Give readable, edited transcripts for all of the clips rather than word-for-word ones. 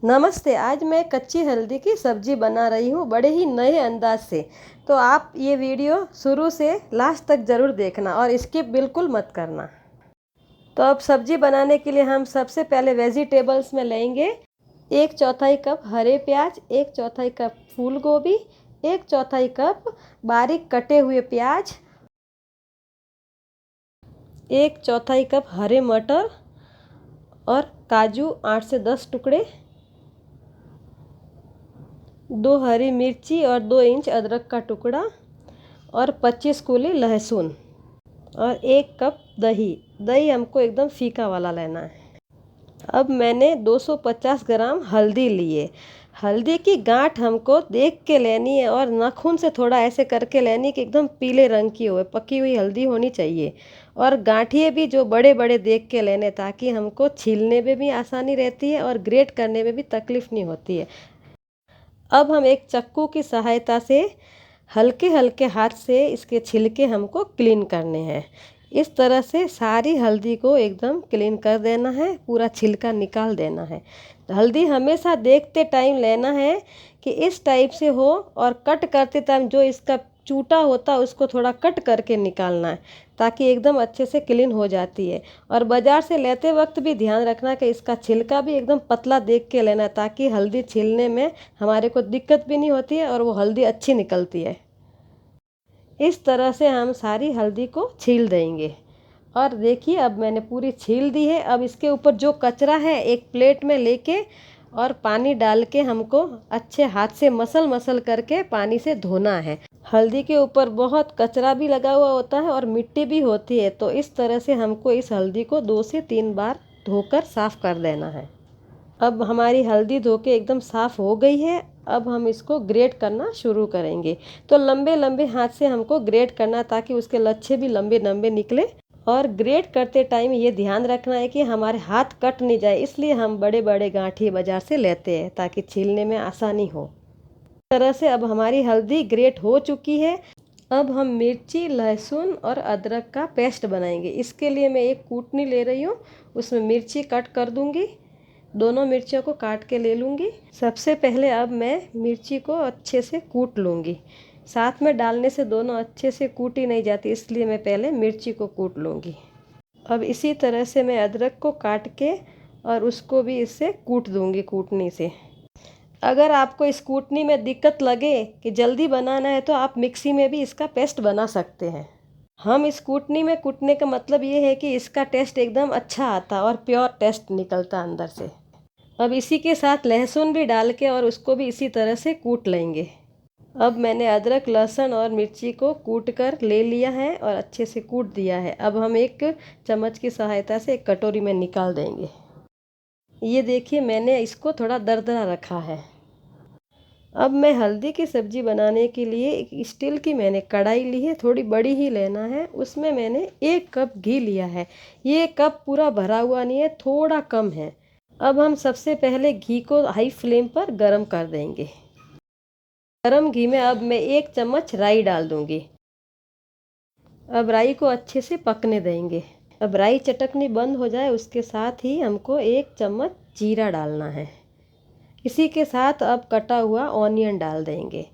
नमस्ते। आज मैं कच्ची हल्दी की सब्ज़ी बना रही हूँ बड़े ही नए अंदाज से। तो आप ये वीडियो शुरू से लास्ट तक ज़रूर देखना और स्किप बिल्कुल मत करना। तो अब सब्ज़ी बनाने के लिए हम सबसे पहले वेजिटेबल्स में लेंगे 1/4 कप हरे प्याज, 1/4 कप फूल गोभी, 1/4 कप बारीक कटे हुए प्याज, 1/4 कप हरे मटर और काजू 8 से 10 टुकड़े, 2 हरी मिर्ची और 2 इंच अदरक का टुकड़ा और 25 कूली लहसुन और 1 कप दही। दही हमको एकदम फीका वाला लेना है। अब मैंने 250 ग्राम हल्दी लिए। हल्दी की गांठ हमको देख के लेनी है और नाखून से थोड़ा ऐसे करके लेनी कि एकदम पीले रंग की हो, पकी हुई हल्दी होनी चाहिए। और गांठिए भी जो बड़े बड़े देख के लेने, ताकि हमको छीलने में भी आसानी रहती है और ग्रेट करने में भी तकलीफ़ नहीं होती है। अब हम एक चाकू की सहायता से हल्के हल्के हाथ से इसके छिलके हमको क्लीन करने हैं। इस तरह से सारी हल्दी को एकदम क्लीन कर देना है, पूरा छिलका निकाल देना है। हल्दी हमेशा देखते टाइम लेना है कि इस टाइप से हो, और कट करते टाइम जो इसका चूटा होता है उसको थोड़ा कट करके निकालना है, ताकि एकदम अच्छे से क्लीन हो जाती है। और बाज़ार से लेते वक्त भी ध्यान रखना कि इसका छिलका भी एकदम पतला देख के लेना, ताकि हल्दी छीलने में हमारे को दिक्कत भी नहीं होती है और वो हल्दी अच्छी निकलती है। इस तरह से हम सारी हल्दी को छील देंगे। और देखिए, अब मैंने पूरी छील दी है। अब इसके ऊपर जो कचरा है एक प्लेट में लेके और पानी डाल के हमको अच्छे हाथ से मसल मसल करके पानी से धोना है। हल्दी के ऊपर बहुत कचरा भी लगा हुआ होता है और मिट्टी भी होती है, तो इस तरह से हमको इस हल्दी को 2 से 3 बार धोकर साफ़ कर देना है। अब हमारी हल्दी धो के एकदम साफ़ हो गई है। अब हम इसको ग्रेट करना शुरू करेंगे। तो लंबे लंबे हाथ से हमको ग्रेट करना, ताकि उसके लच्छे भी लंबे लंबे निकले। और ग्रेट करते टाइम ये ध्यान रखना है कि हमारे हाथ कट नहीं जाए, इसलिए हम बड़े बड़े गांठी बाज़ार से लेते हैं, ताकि छीलने में आसानी हो। इस तरह से अब हमारी हल्दी ग्रेट हो चुकी है। अब हम मिर्ची, लहसुन और अदरक का पेस्ट बनाएंगे। इसके लिए मैं एक कूटनी ले रही हूँ, उसमें मिर्ची कट कर दूँगी। दोनों मिर्चियों को काट के ले लूँगी। सबसे पहले अब मैं मिर्ची को अच्छे से कूट लूँगी। साथ में डालने से दोनों अच्छे से कूटी नहीं जाती, इसलिए मैं पहले मिर्ची को कूट लूँगी। अब इसी तरह से मैं अदरक को काट के और उसको भी इससे कूट दूँगी कूटनी से। अगर आपको इस कूटनी में दिक्कत लगे कि जल्दी बनाना है, तो आप मिक्सी में भी इसका पेस्ट बना सकते हैं। हम इस कूटनी में कूटने का मतलब ये है कि इसका टेस्ट एकदम अच्छा आता और प्योर टेस्ट निकलता अंदर से। अब इसी के साथ लहसुन भी डाल के और उसको भी इसी तरह से कूट लेंगे। अब मैंने अदरक, लहसुन और मिर्ची को कूट कर ले लिया है और अच्छे से कूट दिया है। अब हम एक चम्मच की सहायता से एक कटोरी में निकाल देंगे। ये देखिए, मैंने इसको थोड़ा दरदरा रखा है। अब मैं हल्दी की सब्ज़ी बनाने के लिए एक स्टील की मैंने कढ़ाई ली है, थोड़ी बड़ी ही लेना है। उसमें मैंने 1 कप घी लिया है। ये कप पूरा भरा हुआ नहीं है, थोड़ा कम है। अब हम सबसे पहले घी को हाई फ्लेम पर गरम कर देंगे। गरम घी में अब मैं 1 चम्मच राई डाल दूंगी। अब राई को अच्छे से पकने देंगे। अब राई चटकनी बंद हो जाए, उसके साथ ही हमको 1 चम्मच जीरा डालना है। इसी के साथ अब कटा हुआ ऑनियन डाल देंगे।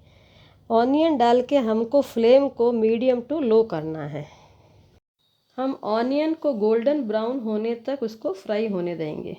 ऑनियन डाल के हमको फ्लेम को मीडियम टू लो करना है। हम ऑनियन को गोल्डन ब्राउन होने तक उसको फ्राई होने देंगे।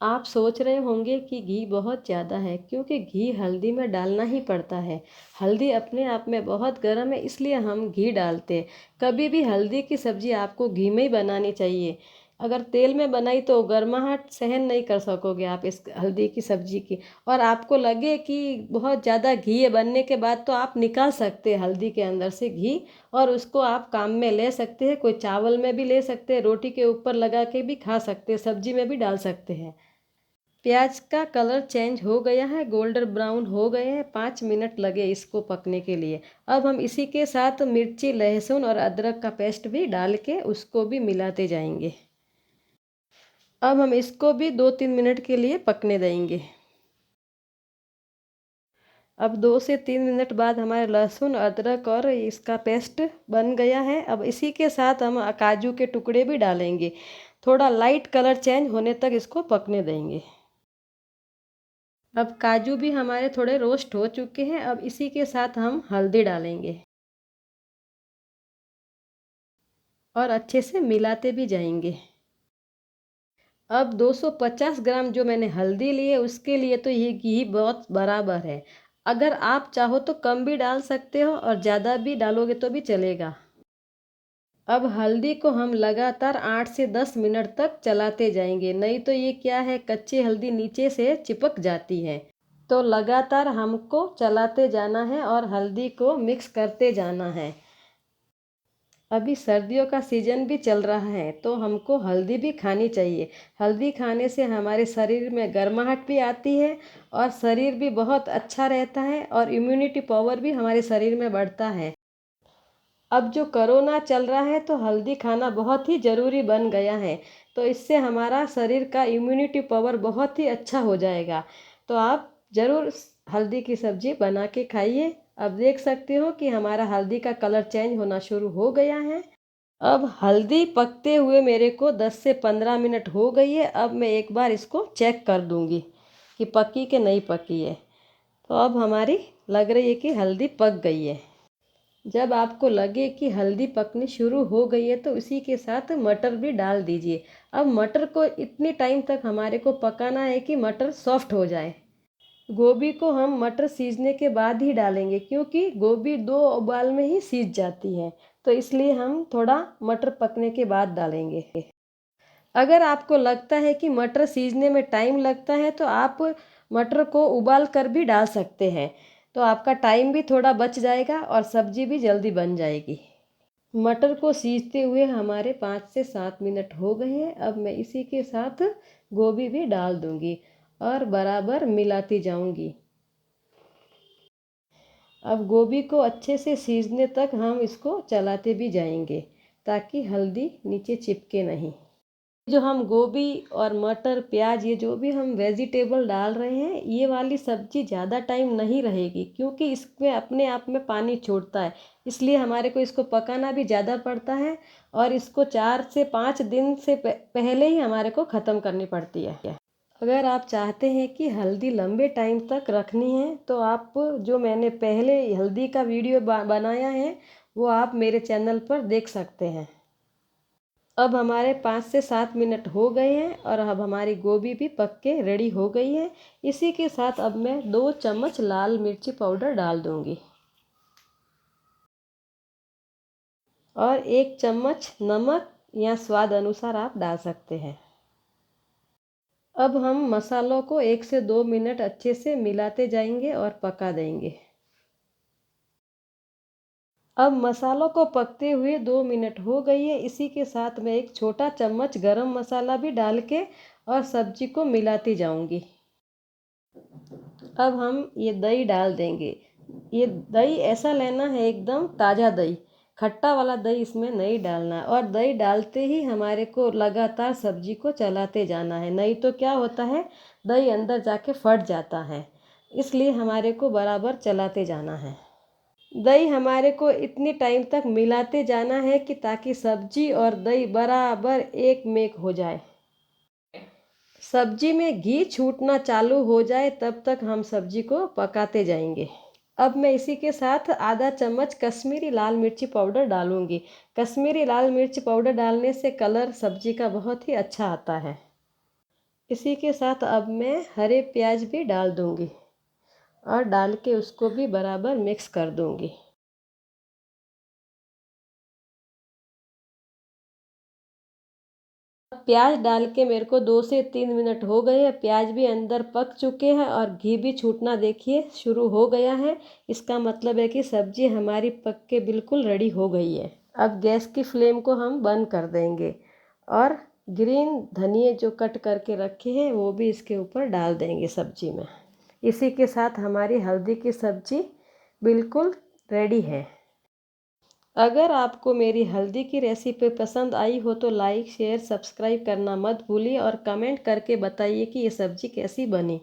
आप सोच रहे होंगे कि घी बहुत ज़्यादा है, क्योंकि घी हल्दी में डालना ही पड़ता है। हल्दी अपने आप में बहुत गर्म है, इसलिए हम घी डालते हैं। कभी भी हल्दी की सब्ज़ी आपको घी में ही बनानी चाहिए। अगर तेल में बनाई तो गर्माहट सहन नहीं कर सकोगे आप इस हल्दी की सब्ज़ी की। और आपको लगे कि बहुत ज़्यादा घी है बनने के बाद, तो आप निकाल सकते हैं हल्दी के अंदर से घी, और उसको आप काम में ले सकते हैं। कोई चावल में भी ले सकते हैं, रोटी के ऊपर लगा के भी खा सकते हैं, सब्जी में भी डाल सकते हैं। प्याज का कलर चेंज हो गया है, गोल्डन ब्राउन हो गए हैं। 5 मिनट लगे इसको पकने के लिए। अब हम इसी के साथ मिर्ची, लहसुन और अदरक का पेस्ट भी डाल के उसको भी मिलाते जाएंगे। अब हम इसको भी 2-3 मिनट के लिए पकने देंगे। अब 2 से 3 मिनट बाद हमारे लहसुन, अदरक और इसका पेस्ट बन गया है। अब इसी के साथ हम काजू के टुकड़े भी डालेंगे। थोड़ा लाइट कलर चेंज होने तक इसको पकने देंगे। अब काजू भी हमारे थोड़े रोस्ट हो चुके हैं। अब इसी के साथ हम हल्दी डालेंगे और अच्छे से मिलाते भी जाएंगे। अब 250 ग्राम जो मैंने हल्दी ली है उसके लिए तो ये घी बहुत बराबर है। अगर आप चाहो तो कम भी डाल सकते हो और ज़्यादा भी डालोगे तो भी चलेगा। अब हल्दी को हम लगातार 8 से 10 मिनट तक चलाते जाएंगे, नहीं तो ये क्या है, कच्ची हल्दी नीचे से चिपक जाती है। तो लगातार हमको चलाते जाना है और हल्दी को मिक्स करते जाना है। अभी सर्दियों का सीज़न भी चल रहा है तो हमको हल्दी भी खानी चाहिए। हल्दी खाने से हमारे शरीर में गर्माहट भी आती है और शरीर भी बहुत अच्छा रहता है और इम्यूनिटी पावर भी हमारे शरीर में बढ़ता है। अब जो कोरोना चल रहा है तो हल्दी खाना बहुत ही ज़रूरी बन गया है। तो इससे हमारा शरीर का इम्यूनिटी पावर बहुत ही अच्छा हो जाएगा। तो आप ज़रूर हल्दी की सब्ज़ी बना के खाइए। अब देख सकते हो कि हमारा हल्दी का कलर चेंज होना शुरू हो गया है। अब हल्दी पकते हुए मेरे को 10 से 15 मिनट हो गई है। अब मैं एक बार इसको चेक कर दूंगी कि पकी कि नहीं पकी है। तो अब हमारी लग रही है कि हल्दी पक गई है। जब आपको लगे कि हल्दी पकनी शुरू हो गई है तो इसी के साथ मटर भी डाल दीजिए। अब मटर को इतनी टाइम तक हमारे को पकाना है कि मटर सॉफ्ट हो जाए। गोभी को हम मटर सीजने के बाद ही डालेंगे क्योंकि गोभी 2 उबाल में ही सीज जाती है। तो इसलिए हम थोड़ा मटर पकने के बाद डालेंगे। अगर आपको लगता है कि मटर सीजने में टाइम लगता है तो आप मटर को उबाल कर भी डाल सकते हैं। तो आपका टाइम भी थोड़ा बच जाएगा और सब्जी भी जल्दी बन जाएगी। मटर को सीजते हुए हमारे 5 से 7 मिनट हो गए हैं। अब मैं इसी के साथ गोभी भी डाल दूंगी और बराबर मिलाती जाऊंगी। अब गोभी को अच्छे से सीजने तक हम इसको चलाते भी जाएंगे ताकि हल्दी नीचे चिपके नहीं। जो हम गोभी और मटर प्याज ये जो भी हम वेजिटेबल डाल रहे हैं ये वाली सब्जी ज़्यादा टाइम नहीं रहेगी क्योंकि इसमें अपने आप में पानी छोड़ता है। इसलिए हमारे को इसको पकाना भी ज़्यादा पड़ता है और इसको 4 से 5 दिन से पहले ही हमारे को ख़त्म करनी पड़ती है। अगर आप चाहते हैं कि हल्दी लंबे टाइम तक रखनी है तो आप जो मैंने पहले हल्दी का वीडियो बनाया है वो आप मेरे चैनल पर देख सकते हैं। अब हमारे 5 से 7 मिनट हो गए हैं और अब हमारी गोभी भी पक के रेडी हो गई है। इसी के साथ अब मैं 2 चम्मच लाल मिर्ची पाउडर डाल दूंगी और 1 चम्मच नमक या स्वाद अनुसार आप डाल सकते हैं। अब हम मसालों को 1 से 2 मिनट अच्छे से मिलाते जाएंगे और पका देंगे। अब मसालों को पकते हुए 2 मिनट हो गई है। इसी के साथ मैं 1 छोटा चम्मच गरम मसाला भी डाल के और सब्जी को मिलाती जाऊंगी। अब हम ये दही डाल देंगे। ये दही ऐसा लेना है एकदम ताज़ा दही, खट्टा वाला दही इसमें नहीं डालना और दही डालते ही हमारे को लगातार सब्जी को चलाते जाना है, नहीं तो क्या होता है दही अंदर जाके फट जाता है। इसलिए हमारे को बराबर चलाते जाना है। दही हमारे को इतनी टाइम तक मिलाते जाना है कि ताकि सब्जी और दही बराबर एक मेक हो जाए। सब्जी में घी छूटना चालू हो जाए तब तक हम सब्जी को पकाते जाएंगे। अब मैं इसी के साथ आधा चम्मच कश्मीरी लाल मिर्ची पाउडर डालूंगी। कश्मीरी लाल मिर्च पाउडर डालने से कलर सब्जी का बहुत ही अच्छा आता है। इसी के साथ अब मैं हरे प्याज भी डाल दूंगी और डाल के उसको भी बराबर मिक्स कर दूंगी। प्याज डाल के मेरे को 2 से 3 मिनट हो गए हैं। प्याज भी अंदर पक चुके हैं और घी भी छूटना देखिए शुरू हो गया है। इसका मतलब है कि सब्जी हमारी पक के बिल्कुल रेडी हो गई है। अब गैस की फ्लेम को हम बंद कर देंगे और ग्रीन धनिए जो कट करके रखे हैं वो भी इसके ऊपर डाल देंगे सब्जी में। इसी के साथ हमारी हल्दी की सब्जी बिल्कुल रेडी है। अगर आपको मेरी हल्दी की रेसिपी पसंद आई हो तो लाइक शेयर सब्सक्राइब करना मत भूलिए और कमेंट करके बताइए कि ये सब्ज़ी कैसी बनी।